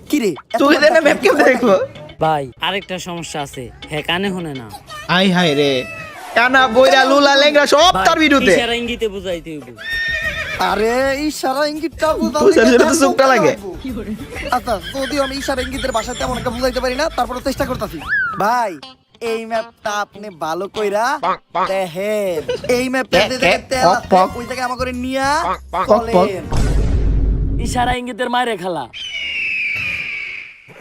কি রে এত তুই দেনা ম্যাপটা ম্যাপ কেমনে দেখবো ভাই আরেকটা সমস্যা আছে হ্যাঁ কানে শুনে না হাই হাই রে কানা বইরা লুলা ল্যাংরা সব ভাই, তার বিরুদ্ধে ইশারা ইঙ্গিতে বুঝাইতে হইব আরে ইশারা ইঙ্গিতটা বুঝার জন্য তো চোখটা লাগে। আচ্ছা যদিও আমি ইশারা ইঙ্গিতের ভাষা তেমন একটা বুঝাইতে পারি না তারপরে চেষ্টা করতেছি ভাই এই ম্যাপটা আপনি ভালো কইরা দেখেন এই ম্যাপে যে জায়গায় তেল পক, আছে, পক। ওই জায়গায় আমার করে নিয়া পক। চলেন ইশারা ইঙ্গিতের মায়ের খেলা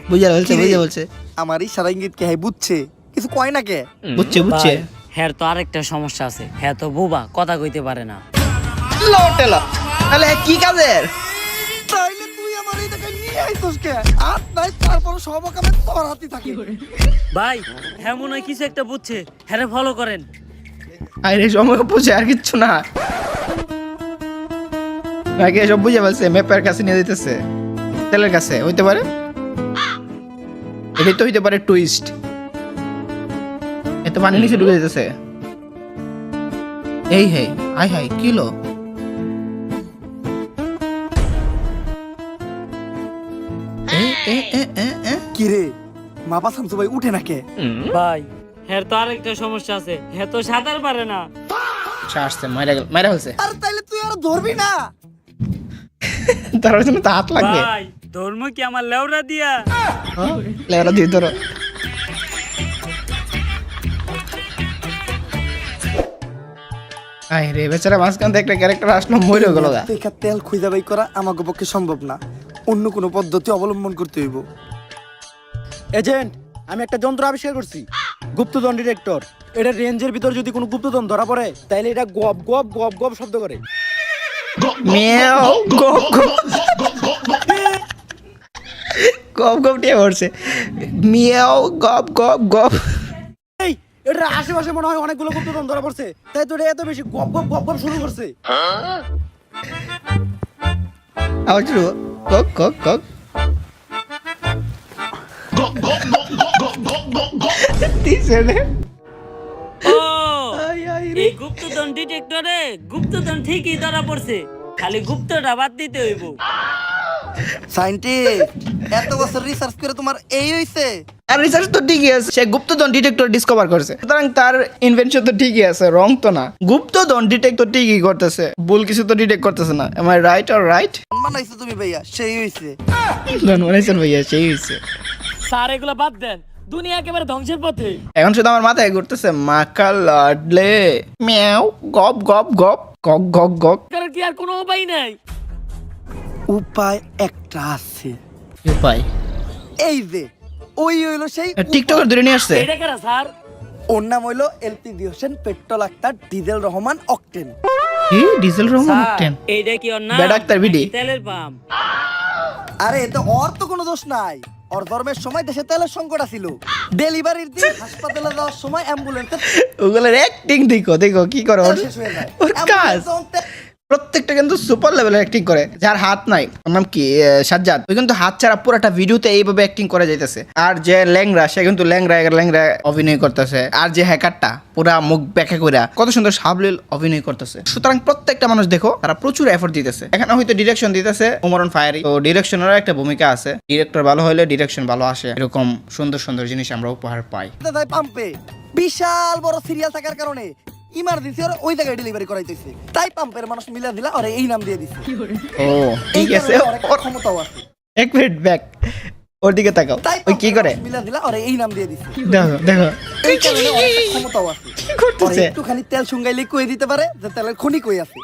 বুঝা বলছে কি রে? বুঝা বলছে আমার ইশারা ইঙ্গিত কে বুঝছে কিছু কয় না কে বুঝছে বুঝছে ভাই, হ্যার তো আরেকটা সমস্যা আছে হ্যাঁ তো বোবা কথা কইতে পারে না লোটেলা তাহলে কি কাজের তাইলে তুই আমার এই জায়গায় নিয়ে আইছস কে আর নাই তারপর সব কামে তোর হাতে থাকে ভাই হ্যাঁ মনে হয় কিছু একটা বুঝছে হ্যাঁ ফলো করেন আরে সময় বুঝে আর কিচ্ছু না আগে সব বুঝে বলছে ম্যাপের কাছে নিয়ে দিতেছে তেলের কাছে হইতে পারে এটাই তো হইতে পারে টুইস্ট এত পানি নিচে ঢুকে দিতেছে এই হে আই হাই কিলো কি রে মাপা শামসু ভাই উঠে না কে ভাই হ্যাঁ তো আরেকটা সমস্যা আছে হ্যাঁ তো সাঁতার পারে না আসছে মারা গেল মারা হচ্ছে আর তাইলে তুই আর ধরবি না তার জন্য তো হাত লাগবে ভাই ধর্ম কি আমার লেওরা দিয়া লেওরা দিয়ে ধরো আই রে বেচারা মাঝখান থেকে একটা ক্যারেক্টার আসলো মরে গেল গা বেকার তেল খুঁজে বাই করা আমাকে পক্ষে সম্ভব না অন্য কোনো পদ্ধতি অবলম্বন করতে হইব এজেন্ট আমি একটা যন্ত্র আবিষ্কার করছি গুপ্তধন ডিটেক্টর এটা রেঞ্জের ভিতর যদি কোনো গুপ্তধন ধরা পড়ে তাহলে এটা গপ গপ গপ গপ শব্দ করে মিয়াও গপ গপ গপ গপ দিয়ে পড়ছে মিয়াও গপ গপ গপ এই এটা আশেপাশে মনে হয় অনেকগুলো গুপ্তধন ধরা পড়ছে তাই তো এটা এত বেশি গপ গপ গপ গপ শুরু করছে আবার শুরু কক কক কক তিসরে ও এই গুপ্তধন ডিটেক্টরে গুপ্তধন ঠিকই ধরা পড়ছে খালি গুপ্তটা বাদ দিতে হইব সাইন্টিস্ট এত বছর রিসার্চ করে তোমার এই হইছে আর রিসার্চ তো ঠিকই আছে সে গুপ্তধন ডিটেক্টর ডিসকভার করছে সুতরাং তার ইনভেনশন তো ঠিকই আছে রং তো না গুপ্তধন ডিটেক্টর ঠিকই করতেছে ভুল কিছু তো ডিটেক্ট করতেছে না am I right or right মানাইছো তুমি ভাইয়া সেই হইছে ধন্যবাদ ভাইয়া সেই হয়েছে স্যার এগুলো বাদ দেন দুনিয়া একেবারে ধ্বংসের পথে এখন শুধু আমার মাথায় ঘুরতেছে মাকা লাডলে মিয়াও গপ গপ গপ কক গক গক কারণ কি আর কোনো উপায় নাই উপায় একটা আছে উপায় এই যে ওই হইলো সেই টিকটকের ধরে নিয়ে আসছে এটা কারা স্যার ওর নাম হইলো LPG Hossain petrol Akter diesel Rahman octane কি ডিজেল রহমান স্যার, অকটেন এইটা কি ওর নাম বেডা আক্তার বিডি। নাকি তেলের পাম্প আরে এতে ওর তো কোনো দোষ নাই ওর ধর্মের সময় দেশে তেলের সংকট আছিল ডেলিভারির দিন হাসপাতালে যাওয়ার সময় অ্যাম্বুলেন্সে ওগুলোর অ্যাক্টিং দেখো দেখো কি করে ওর শেষ হয়ে যায় ওর কাজ অ্যাম্বুলেন্স যখন প্রত্যেকটা কিন্তু সুপার লেভেলের অ্যাক্টিং করে। যার হাত নাই, ওর নাম কি, সাজ্জাদ, ওই কিন্তু হাত ছাড়া পুরোটা ভিডিওতে এইভাবে অ্যাক্টিং করে যাইতেছে। আর যে ল্যাংরা, সে কিন্তু ল্যাংরা অভিনয় করতেছে। আর যে হ্যাকারটা পুরা মুখ ব্যাখ্যা করে কত সুন্দর সাবলীল অভিনয় করতেছে। সুতরাং প্রত্যেকটা মানুষ দেখো, তারা প্রচুর এফোর্ট দিতেছে। এখানে হয়তো ডিরেকশন দিতেছে ওমর অন ফায়ারি, তো ডিরেকশনেরও একটা ভূমিকা আছে। ডিরেক্টর ভালো হলে ডিরেকশন ভালো আসে, এরকম সুন্দর সুন্দর জিনিস আমরা উপহার পাই। তাই পাম্পে বিশাল বড় সিরিয়াল থাকার কারণে ইমার্জেন্সি ওর ওই জায়গায় ডেলিভারি করাইতেছে, তাই পাম্পের মানুষ মিলা দিলা আর এই নাম দিয়ে দিছে। ও ঠিক আছে, ওর ক্ষমতাও আছে। এক মিনিট ব্যাক, ওর দিকে তাকাও, তাই ওই কি করে মিলা দিলা আর এই নাম দিয়ে দিছে। দেখো দেখো এই কারণে ওর একটা ক্ষমতাও আছে। কি করতেছে। ওর একটুখানি তেল সুঙ্গাইলে কই দিতে পারে যে তেলের খনি কই আছে।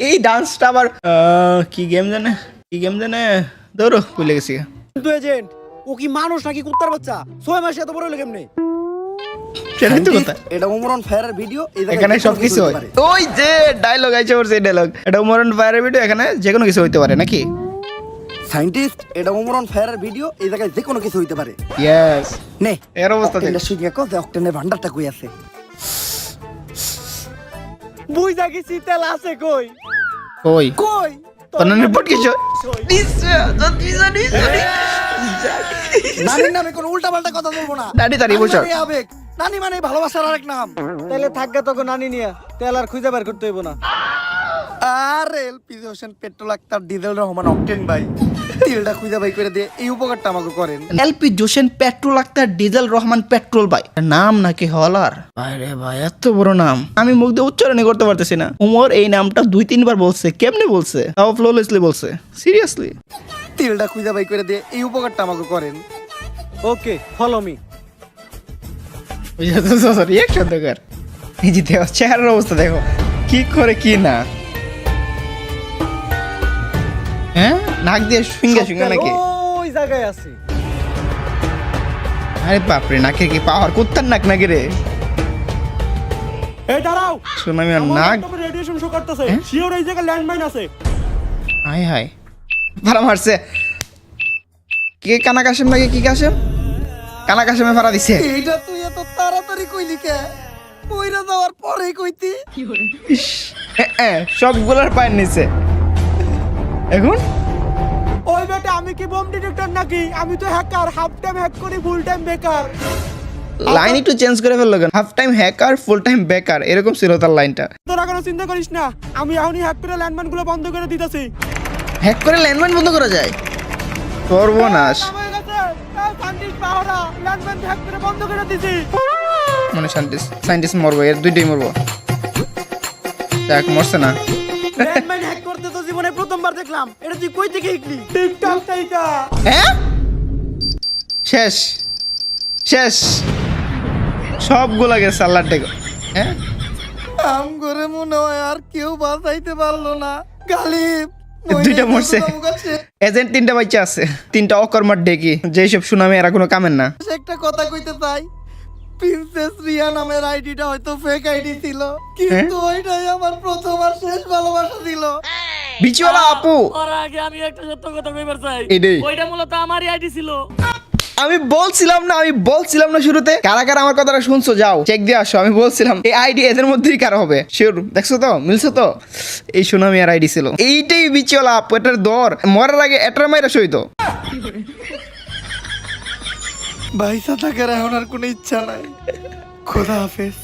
এই ডান্সটা আবার কি গেম জানে ধরো ভুলে গেছি। কিন্তু এজেন্ট, ও কি মানুষ নাকি কুত্তার বাচ্চা? 6 মাসে এত বড় হলো কেমনে? সেটাই তো কথা। এটা ওমর অন ফায়ারের ভিডিও, এখানে সবকিছু হয়। ওই যে ডায়লগ আছে ওর, সেই ডায়লগ, এটা ওমর অন ফায়ারের ভিডিও, এখানে যে কোনো কিছু হইতে পারে নাকি? সায়েন্টিস্ট, এটা ওমর অন ফায়ারের ভিডিও, এই জায়গায় যে কোনো কিছু হইতে পারে। ইয়েস, নে এর অবস্থা দেখো। এটা শুনিয়া কো যে অক্টেনের ভান্ডারটা কই আছে। বুঝা গেছি তেল আছে কই? কই কই তখন রিপোর্ট কিছু নানির নামে কোনো উল্টাপাল্টা কথা বলবো না। নানি তার ইমোশন। নানি আবেগ, নানি মানে ভালোবাসার আরেক নাম। তাহলে থাকবে তখন নানি নিয়া, তেল আর খুঁজে বের করতে হইব না। আর LPG Hossain petrol Akter diesel Rahman octane ভাই তেলটা খুঁজে বাই করে দিয়ে এই উপকারটা আমাকে করেন। এলপি জোসেন petrol Akter diesel Rahman petrol ভাই, নাম নাকি হলার ভাই রে ভাই, এত বড় নাম আমি মুখ দিয়ে উচ্চারণই করতে পারতেছি না। উমর এই নামটা 2-3 বার বলছে, কেমনে বলছে, তাও ফ্লোলেসলি বলছে, সিরিয়াসলি। তেলটা খুঁজে বাই করে দিয়ে এই উপকারটা আমাকে করেন। ওকে, ফলো মি। রিয়াকশন দেখো, এই যে দেখো চেহারার অবস্থা দেখো, কি করে কি না, হ্যাঁ নাক দিয়ে শুঙ্গা নাকি? ওই জায়গায় আছে। আরে বাপরে, নাকের কি পাওয়ার, কুত্তার নাক নাকি রে? এই দাঁড়াও, শোন আমি নাক, রেডিয়েশন শো করতেছে, শিওর এই জায়গায় ল্যান্ডমাইন আছে। হাই হাই ভাড়া মারছে। কে কানা কাশেম নাকি, কি কাশেম? কানা কাশেমে ভাড়া দিছে। এইটা তুই এত তাড়াতাড়ি কইলি কে? পয়রা যাওয়ার পরেই কইতি। সবগুলোর পায়ের নিচে এখন। ওই বেটা, আমি কি বোম ডিটেক্টর নাকি? আমি তো হ্যাকার, হাফ টাইম হ্যাক করি, ফুল টাইম বেকার। লাইন একটু চেঞ্জ করে ফেললো কেন? হাফ টাইম হ্যাকার, ফুল টাইম বেকার, এরকম ছিল তার লাইনটা। তোরা কোনো চিন্তা করিস না, আমি এখনই হ্যাক করে ল্যান্ডমাইন গুলো বন্ধ করে দিতেছি। হ্যাক করে ল্যান্ডমাইন বন্ধ করা যায়? সর্বনাশ, আমার কাছে সায়েন্টিস্ট পাহারা ল্যান্ডমাইন হ্যাক করে বন্ধ করে দিছি। মানে সায়েন্টিস্ট মরবো, এর দুইটাই মরবো। যাক, মরছে না। ল্যান্ডমাইন হ্যাক করতে তো জীবনে প্রথমবার দেখলাম। এটা তুই কই থেকে শিখলি? টিকটক থেকে। হ্যাঁ, শেষ শেষ, সবগুলা গেছে আল্লাহর ডেকে। হ্যাঁ, আম করে মনে হয় আর কেউ বাঁচাইতে পারলো না। গালিব দুইটা মরছে, এজেন্ট 3টা বাচ্চা আছে, 3টা অকর্মার ডেকি, যেসব সুনামে এরা কোনো কামের না। একটা কথা কইতে চাই, প্রিন্সেস রিয়া নামের আইডিটা হয়তো ফেক আইডি ছিল, কিন্তু ওইটাই আমার প্রথম আর শেষ ভালোবাসা ছিল। বিচিওয়ালা আপু, ওর আগে আমি একটা সত্য কথা কইবার চাই। এটাই। ওইটা মূলত আমারই আইডি ছিল। আমি বলছিলাম না শুরুতে, কারা কারা আমার কথাটা শুনছো যাও চেক দিয়ে আসো। আমি বলছিলাম এই আইডি এদের মধ্যেই কারো হবে, শিওর। দেখছো তো, মিলছো তো, এই সুনামি আর আইডি ছিল। এইটাই বিচিওয়ালা আপু, এটার দর মরার আগে এটার মাইরা সইতো। ভাইসা থাকার এখন আর কোনো ইচ্ছা নাই। খোদা হাফেজ।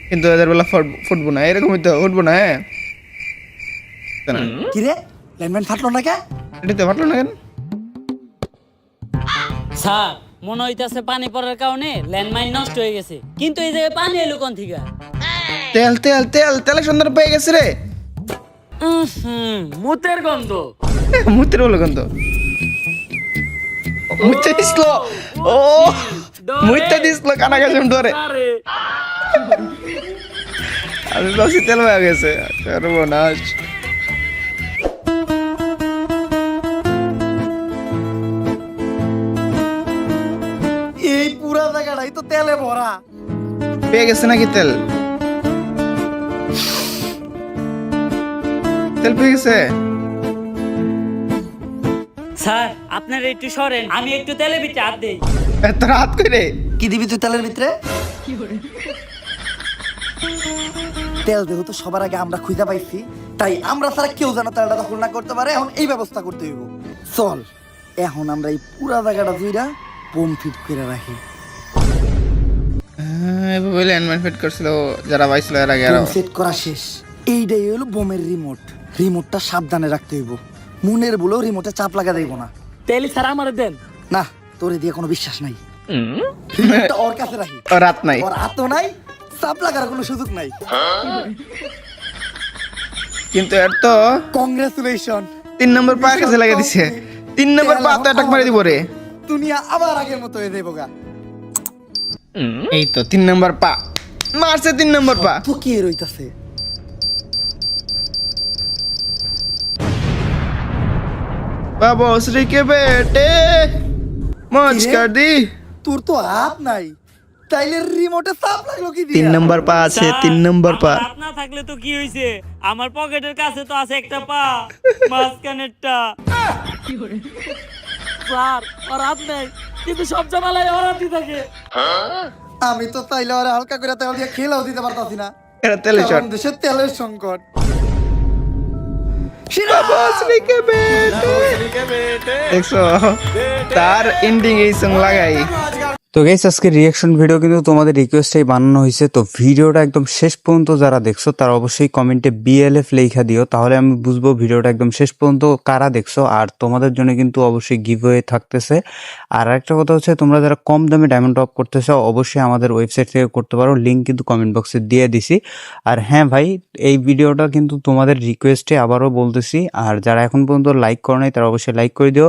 কিন্তু এদের বেলা ফুটবো না, এরকমই তো উঠবো না। হ্যাঁ, কিরে ল্যান্ডমাইন ফাটলো না কে? এটাতে ফাটলো না কেন? স্যার, মনে হইতাছে পানি পড়ার কারণে ল্যান্ডমাইন নষ্ট হয়ে গেছে, কিন্তু এই জায়গায় পানি এলো কোন থেকে? তেলের সন্ধান পেয়ে গেছে রে। মুতের গন্ধ। মুতের বলো গন্ধ, মুতে দিছিল। ও মুতে দিছিল, কানা কাশেম ধরে। আরে আমি ভাবছি তেল হয়ে গেছে। সর্বনাশ। এই পুরা জায়গাটাই তো তেলে ভরা। পেয়ে গেছে নাকি তেল? তেল পেয়ে গেছে। স্যার, আপনারা একটু সরেন, আমি একটু তেলের ভিতরে হাত দেই। এত রাত করে কি দিবি তুই তেলের ভিতরে? তেল যেহেতু সবার আগে আমরা খুঁজে পাইছি, তাই আমরা ছাড়া কেউ যেন তেলটা দখল না করতে পারে। এখন এই ব্যবস্থা করতে হইব। চল এখন আমরা এই পুরা জায়গাটা জুইরা বোম ফিট করে রাখি। এভাবে ল্যান্ডমাইন ফিট করছিল যারা পাইছিল এর আগে। বোম সেট করা শেষ। এইটাই হলো বোমের রিমোট। রিমোটটা সাবধানে রাখতে হইব। মনের বলেও রিমোটে চাপ লাগা যাইব না। তেলি স্যার আমার দেন। না, তোরে দিয়ে কোনো বিশ্বাস নাই। রিমোটটা ওর কাছে রাখি। রাত নাই, ওর হাতও নাই, চাপ লাগার কোনো সুযোগ নাই। কিন্তু এর তো কংগ্রেচুলেশন, 3 নম্বর পা কাছে লাগিয়ে দিছে। 3 নম্বর পা তো অ্যাটাক মারি দিব রে। দুনিয়া আবার আগের মতো হয়ে যাইব গা। এই তো 3 নম্বর পা মারছে। 3 নম্বর পা তো কি রইতাছে? बाबा श्री के बेटे मौज कर दी। তোর তো হাত নাই, তাইলে রিমোটে চাপ লাগলো কি দিয়ে? 3 নম্বর পা আছে, 3 নম্বর পা। হাত না থাকলে তো কি হইছে, আমার পকেটের কাছে তো আছে একটা পা, মাঝখানেরটা। স্যার ওর হাত নেই, কিন্তু সব জামালাই ওর হাতই থাকে। আমি তো তাইলে ওরা হালকা করে তেল দিয়ে খেলাও দিতে পারতাছি না। এরা তেলে শট। কারণ দেশের তেলের সংকট। बाबा श्री के बेटे দেখছো তার এন্ডিং এই সং লাগাই। তো গাইস আজকে রিয়াকশন ভিডিও কিন্তু তোমাদের রিকোয়েস্টেই বানানো হয়েছে। তো ভিডিওটা একদম শেষ পর্যন্ত যারা দেখছো তারা অবশ্যই কমেন্টে BLF লেখা দিও, তাহলে আমি বুঝবো ভিডিওটা একদম শেষ পর্যন্ত কারা দেখছো। আর তোমাদের জন্য কিন্তু অবশ্যই গিভওয়ে থাকতেছে। আর একটা কথা হচ্ছে, তোমরা যারা কম দামে ডায়মন্ড টপ করতে চাও অবশ্যই আমাদের ওয়েবসাইট থেকে করতে পারো, লিঙ্ক কিন্তু কমেন্ট বক্সে দিয়ে দিছি। আর হ্যাঁ ভাই, এই ভিডিওটা কিন্তু তোমাদের রিকোয়েস্টে আবারও বলতেছি। আর যারা এখন পর্যন্ত লাইক করো নাই তারা অবশ্যই লাইক করে দিও,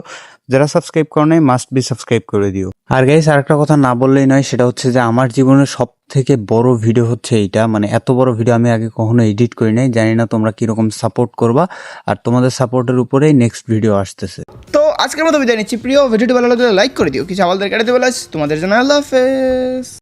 যারা সাবস্ক্রাইব করো নাই মাস্ট বি সাবস্ক্রাইব করে দিও। আর গাইস আরেকটা কথা না বললেই নয়, সেটা হচ্ছে যে আমার জীবনের সব থেকে বড় ভিডিও হচ্ছে এইটা। মানে এত বড় ভিডিও আমি আগে কখনো এডিট করি নাই। জানি না তোমরা কিরকম সাপোর্ট করবা, আর তোমাদের সাপোর্টের উপরেই নেক্সট ভিডিও আসতেছে। তো আজকের মতো বিদায় নিচ্ছি। প্রিয় ভিডিওটি ভালো লাগলে লাইক করে দিও, কিছু আমাদের কাটাতে বলে তোমাদের জন্য আল্লাহ হাফেজ।